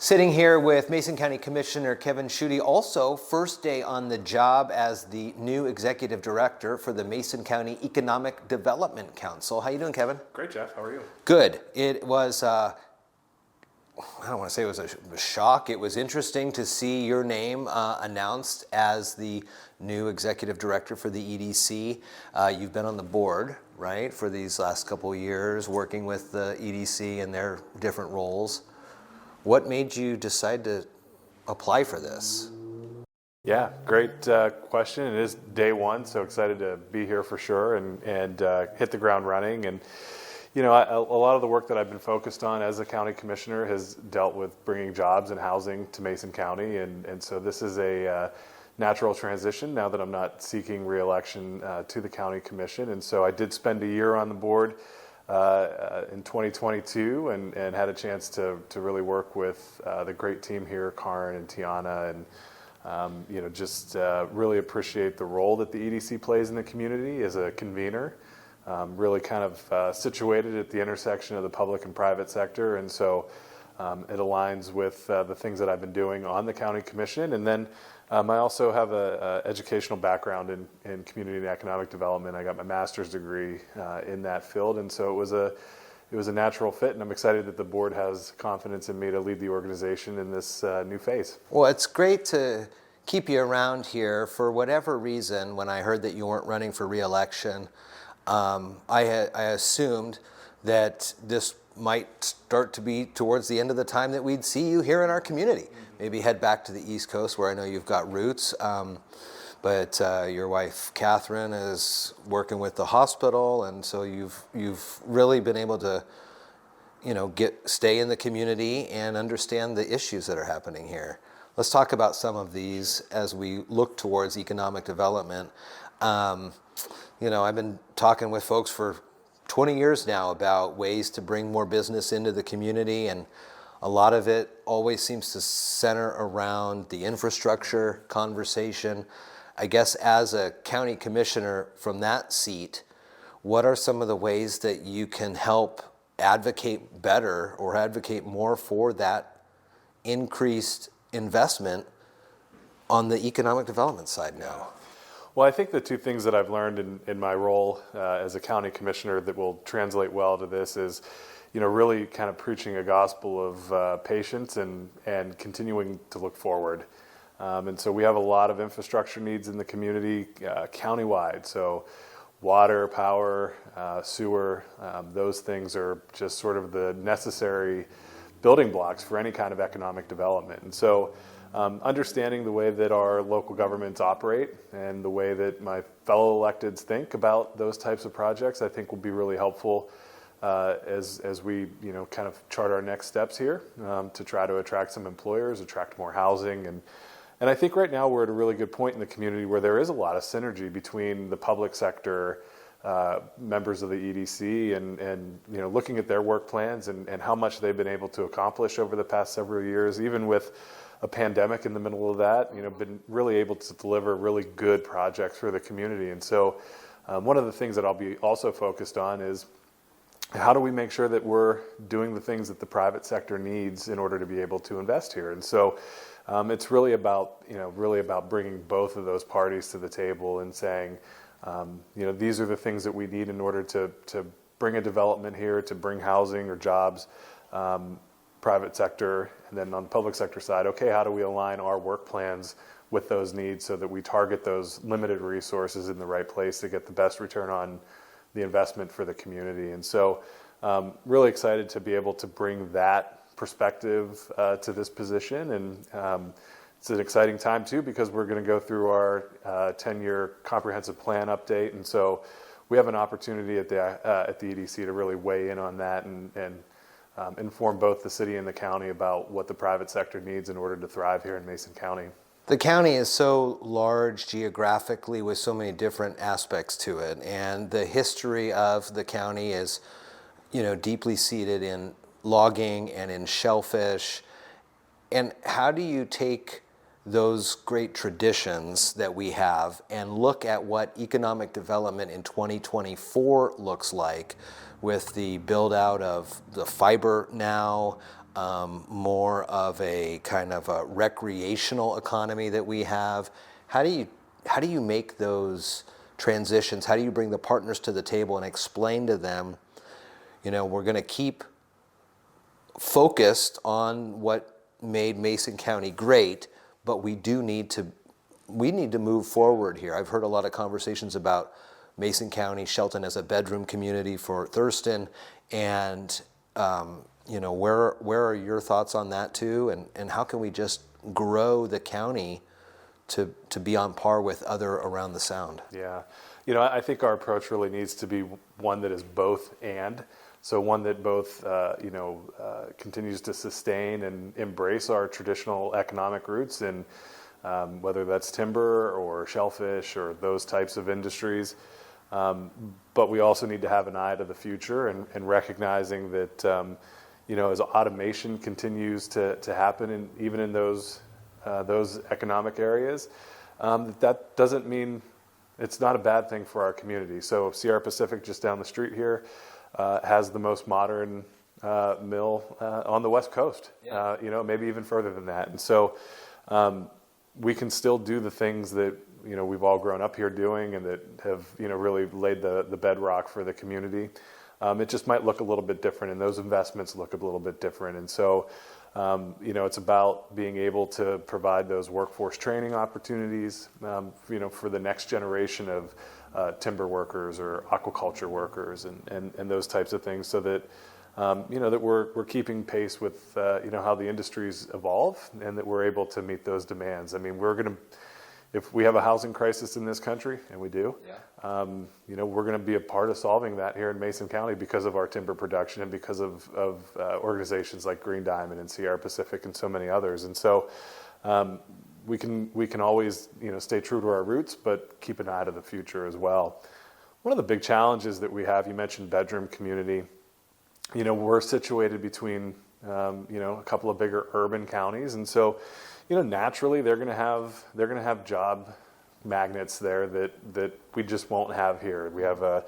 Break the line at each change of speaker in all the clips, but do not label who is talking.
Sitting here with Mason County Commissioner Kevin Shutty, also first day on the job as the new executive director for the Mason County Economic Development Council. How you doing, Kevin?
Great, Jeff. How are you?
Good. It was, I don't want to say it was a shock. It was interesting to see your name announced as the new executive director for the EDC. You've been on the board, right, for these last couple of years, working with the EDC in their different roles. What made you decide to apply for this?
Yeah, great question. It is day one, so excited to be here for sure and hit the ground running. And you know, a lot of the work that I've been focused on as a county commissioner has dealt with bringing jobs and housing to Mason County, and so this is a natural transition now that I'm not seeking re-election to the county commission. And so I did spend a year on the board in 2022 and had a chance to really work with the great team here, Karin and Tiana, and you know, just really appreciate the role that the EDC plays in the community as a convener, really kind of situated at the intersection of the public and private sector. And so it aligns with the things that I've been doing on the county commission. And then I also have a educational background in community and economic development. I got my master's degree in that field, and so it was a natural fit, and I'm excited that the board has confidence in me to lead the organization in this new phase.
Well, it's great to keep you around here. For whatever reason, when I heard that you weren't running for re-election, I assumed that this might start to be towards the end of the time that we'd see you here in our community. Maybe head back to the East Coast where I know you've got roots, but your wife Catherine is working with the hospital, and so you've really been able to, you know, stay in the community and understand the issues that are happening here. Let's talk about some of these as we look towards economic development. You know, I've been talking with folks for 20 years now about ways to bring more business into the community, and a lot of it always seems to center around the infrastructure conversation. I guess as a county commissioner from that seat, what are some of the ways that you can help advocate better or advocate more for that increased investment on the economic development side now?
Well, I think the two things that I've learned in my role as a county commissioner that will translate well to this is, you know, really kind of preaching a gospel of patience and continuing to look forward. And so we have a lot of infrastructure needs in the community countywide. So water, power, sewer, those things are just sort of the necessary building blocks for any kind of economic development. And so understanding the way that our local governments operate and the way that my fellow electeds think about those types of projects, I think will be really helpful as we, you know, kind of chart our next steps here to try to attract some employers, attract more housing. And I think right now we're at a really good point in the community where there is a lot of synergy between the public sector members of the EDC and you know, looking at their work plans and how much they've been able to accomplish over the past several years, even with a pandemic in the middle of that, you know, been really able to deliver really good projects for the community. And so one of the things that I'll be also focused on is how do we make sure that we're doing the things that the private sector needs in order to be able to invest here? And so it's really about, you know, really about bringing both of those parties to the table and saying, you know, these are the things that we need in order to bring a development here, to bring housing or jobs, private sector, and then on the public sector side, okay, how do we align our work plans with those needs so that we target those limited resources in the right place to get the best return on the investment for the community? And so really excited to be able to bring that perspective to this position. And it's an exciting time too, because we're going to go through our 10-year comprehensive plan update. And so we have an opportunity at the EDC to really weigh in on that and inform both the city and the county about what the private sector needs in order to thrive here in Mason County.
The county is so large geographically with so many different aspects to it, and the history of the county is, you know, deeply seated in logging and in shellfish. And how do you take those great traditions that we have and look at what economic development in 2024 looks like with the build out of the fiber now, more of a kind of a recreational economy that we have. How do you make those transitions? How do you bring the partners to the table and explain to them, we're going to keep focused on what made Mason County great, but we need to move forward here. I've heard a lot of conversations about Mason County, Shelton as a bedroom community for Thurston, and where are your thoughts on that too? And how can we just grow the county to be on par with other around the Sound?
Yeah, I think our approach really needs to be one that is both and. So one that both, continues to sustain and embrace our traditional economic roots, and whether that's timber or shellfish or those types of industries. But we also need to have an eye to the future and recognizing that, as automation continues to happen, even in those economic areas, that doesn't mean it's not a bad thing for our community. So Sierra Pacific, just down the street here, has the most modern mill on the West Coast, maybe even further than that. And so we can still do the things that, we've all grown up here doing and that have, really laid the bedrock for the community. It just might look a little bit different, and those investments look a little bit different. And so, it's about being able to provide those workforce training opportunities, for the next generation of timber workers or aquaculture workers and those types of things, so that that we're keeping pace with how the industries evolve, and that we're able to meet those demands. I mean, if we have a housing crisis in this country, and we do, we're going to be a part of solving that here in Mason County because of our timber production and because of organizations like Green Diamond and Sierra Pacific and so many others. And so we can always stay true to our roots, but keep an eye to the future as well. One of the big challenges that we have, you mentioned bedroom community. We're situated between a couple of bigger urban counties, and so naturally they're going to have job magnets there that we just won't have here. We have a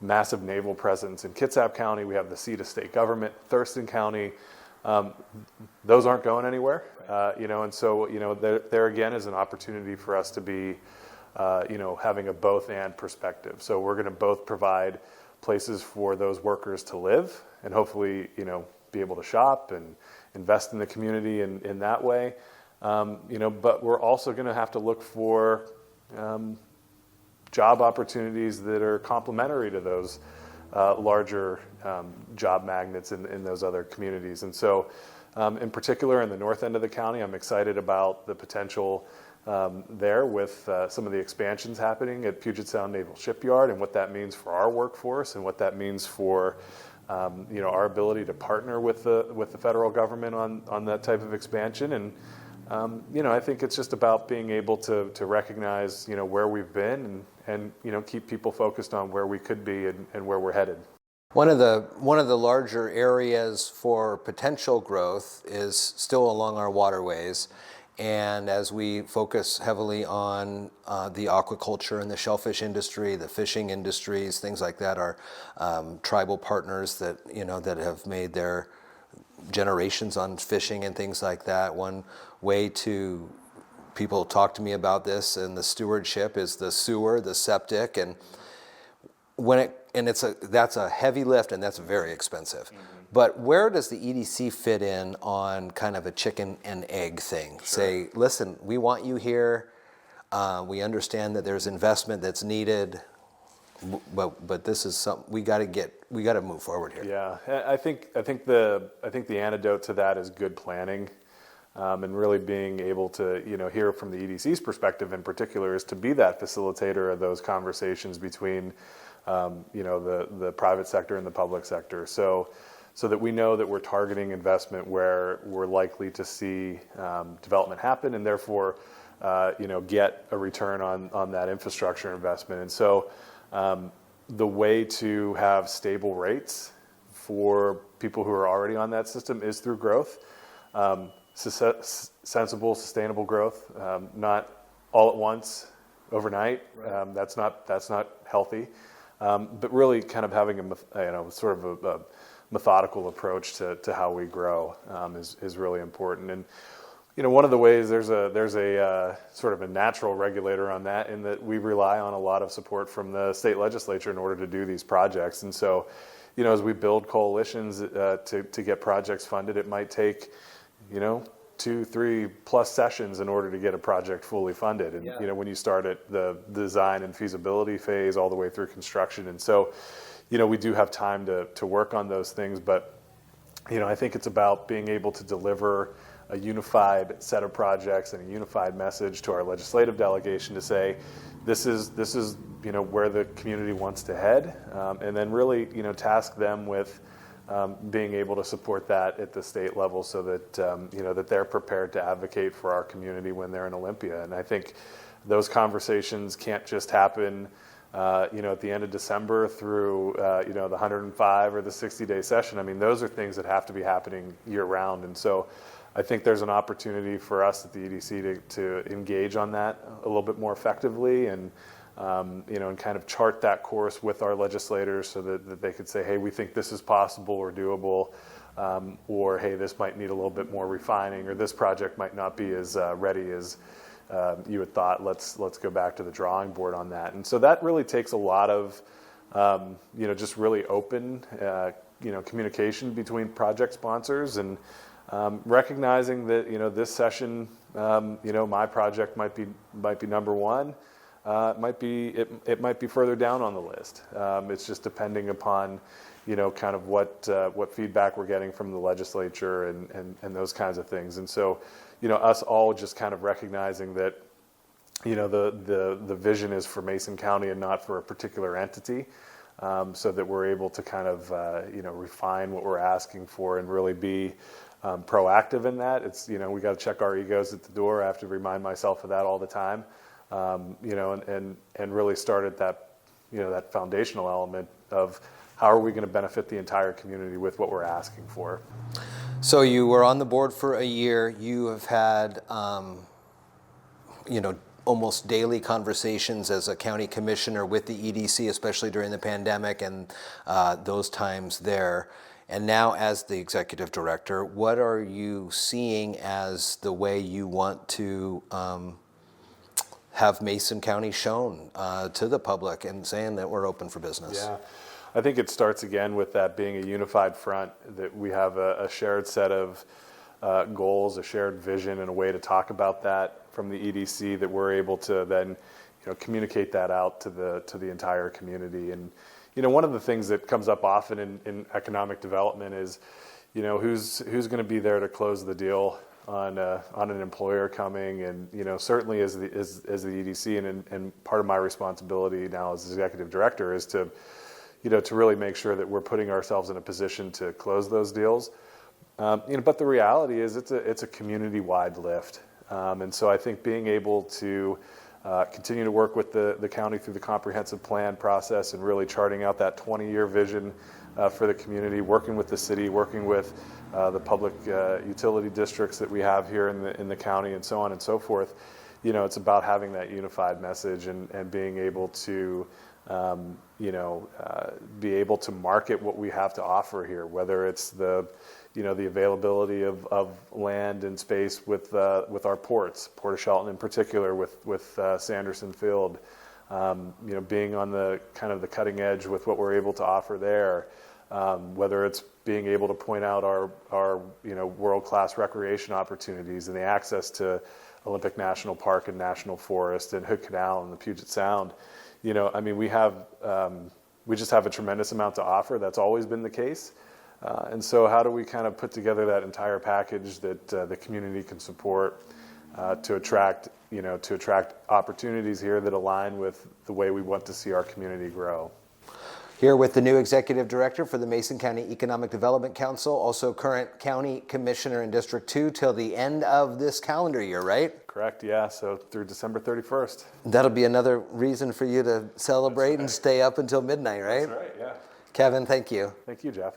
massive naval presence in Kitsap County. We have the seat of state government, Thurston County. Those aren't going anywhere, and so there again is an opportunity for us to be having a both and perspective. So we're going to both provide places for those workers to live and hopefully be able to shop and invest in the community in that way. But we're also going to have to look for job opportunities that are complementary to those larger job magnets in those other communities. And so, in particular, in the north end of the county, I'm excited about the potential there with some of the expansions happening at Puget Sound Naval Shipyard, and what that means for our workforce, and what that means for our ability to partner with the federal government on that type of expansion. And I think it's just about being able to recognize, where we've been and keep people focused on where we could be and where we're headed.
One of the larger areas for potential growth is still along our waterways. And as we focus heavily on the aquaculture and the shellfish industry, the fishing industries, things like that, our tribal partners that that have made their generations on fishing and things like that. One way to people talk to me about this and the stewardship is the sewer, the septic, and that's a heavy lift, and that's very expensive. Mm-hmm. But where does the EDC fit in on kind of a chicken and egg thing? Sure. Say, listen, we want you here. We understand that there's investment that's needed, but this is something we got to move forward here.
Yeah, I think the antidote to that is good planning, and really being able to hear from the EDC's perspective in particular is to be that facilitator of those conversations between the private sector and the public sector. So that we know that we're targeting investment where we're likely to see development happen, and therefore, get a return on that infrastructure investment. And so, the way to have stable rates for people who are already on that system is through growth, sensible, sustainable growth, not all at once, overnight. Right. That's not healthy, but really kind of having sort of methodical approach to how we grow is really important. And one of the ways there's a sort of a natural regulator on that, in that we rely on a lot of support from the state legislature in order to do these projects. And so, as we build coalitions to get projects funded, it might take 2-3 plus sessions in order to get a project fully funded. And when you start at the design and feasibility phase all the way through construction. And so, we do have time to work on those things, but I think it's about being able to deliver a unified set of projects and a unified message to our legislative delegation to say, this is where the community wants to head, and then really task them with being able to support that at the state level, so that that they're prepared to advocate for our community when they're in Olympia. And I think those conversations can't just happen at the end of December through the 105 or the 60-day session. I mean, those are things that have to be happening year round. And so I think there's an opportunity for us at the EDC to engage on that a little bit more effectively, and and kind of chart that course with our legislators, so that they could say, hey, we think this is possible or doable, or hey, this might need a little bit more refining, or this project might not be as ready as you had thought. Let's go back to the drawing board on that. And so that really takes a lot of just really open communication between project sponsors, and recognizing that this session my project might be number one. It might be further down on the list. It's just depending upon kind of what feedback we're getting from the legislature and those kinds of things. And so us all just kind of recognizing that the vision is for Mason County and not for a particular entity, so that we're able to kind of refine what we're asking for and really be proactive in that. It's we got to check our egos at the door. I have to remind myself of that all the time. And really start at that, that foundational element of how are we going to benefit the entire community with what we're asking for.
So you were on the board for a year. You have had, almost daily conversations as a county commissioner with the EDC, especially during the pandemic and those times there. And now as the executive director, what are you seeing as the way you want to have Mason County shown to the public and saying that we're open for business?
Yeah, I think it starts again with that being a unified front, that we have a shared set of goals, a shared vision, and a way to talk about that from the EDC, that we're able to then communicate that out to the entire community. And one of the things that comes up often in economic development is who's going to be there to close the deal on an employer coming. And certainly as the EDC, and part of my responsibility now as executive director is to really make sure that we're putting ourselves in a position to close those deals. But the reality is it's a community-wide lift, and so I think being able to continue to work with the county through the comprehensive plan process and really charting out that 20-year vision for the community, working with the city, working with the public utility districts that we have here in the county, and so on and so forth. It's about having that unified message and being able to be able to market what we have to offer here, whether it's the availability of land and space with our ports, Port of Shelton in particular, with Sanderson Field, being on the kind of the cutting edge with what we're able to offer there, whether it's being able to point out our world-class recreation opportunities and the access to Olympic National Park and National Forest and Hood Canal and the Puget Sound. We just have a tremendous amount to offer. That's always been the case. And so how do we kind of put together that entire package that the community can support to attract opportunities here that align with the way we want to see our community grow?
Here with the new executive director for the Mason County Economic Development Council, also current county commissioner in District 2 till the end of this calendar year, right?
Correct, yeah, so through December 31st.
That'll be another reason for you to celebrate and stay up until midnight, right?
That's right, yeah.
Kevin, thank you.
Thank you, Jeff.